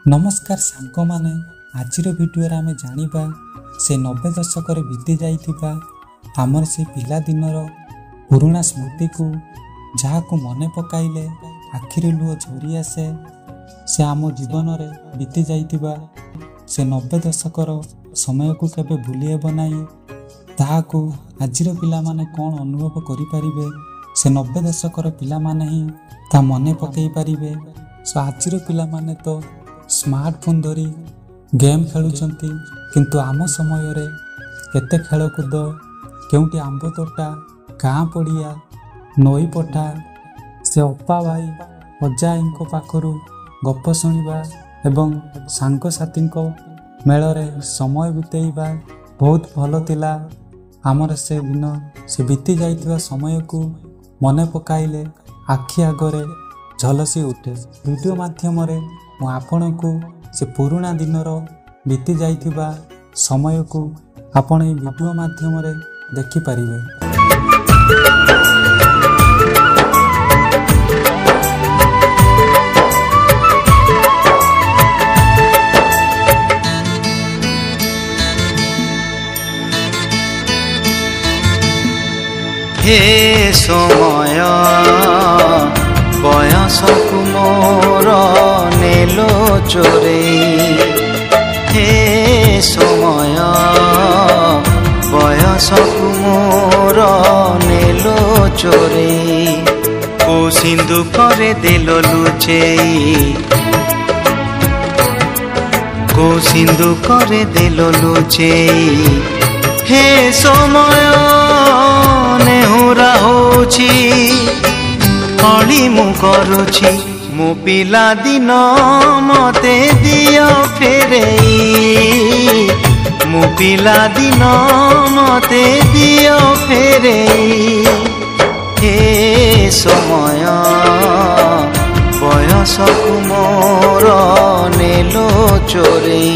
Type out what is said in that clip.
नमस्कार सांग माने आज भिडियो आम जाना से 90 दशक बीती जाइथिबा आमर से पिला दिनर पुराना स्मृति को जहाँ को मने पकाइले आखिरी लुह झरी आसे से आम जीवन में बीती जाइथिबा से 90 दशक समय को केबे भूली हेब नाही ताहाकू आजिर पिला माने कौन अनुभव करि परिबे से 90 दशक पिला माने ही ता मने पकई पारिबे। सो आजिर पिला माने तो स्मार्टफोन धरी गेम खेलुचंती किंतु आम समय रे केते खेलकूद केउटी आंब तोटा गाँ पड़िया नई पठा से अपा भाई अजाई पाखरु गप शुणा एवं सांगसाथी मेलरे समय बितेइबा बहुत भल तिला। आमर से दिन से बीती जाइथिबा समय को मने पकाइले आखि आगरे झलसी उठे। वीडियो माध्यम रे मु आपण को से पुराना दिनर बीती जाइथिबा समय को आपण ए वीडियो माध्यम रे देखि परिबे। हे समय बयस मोर नेलो चोरे हे समय बयस मोर नेलो चोरे को सिंधु करे देल लुचेई को सिंधु करे देल लुचेई हे समय नेहुरा होची हली मु करुची मो पिला दिन मते दियो फेरेई मो पिला दिन मते दियो फेरेई हे समय बयस मोर नेलो चोरे।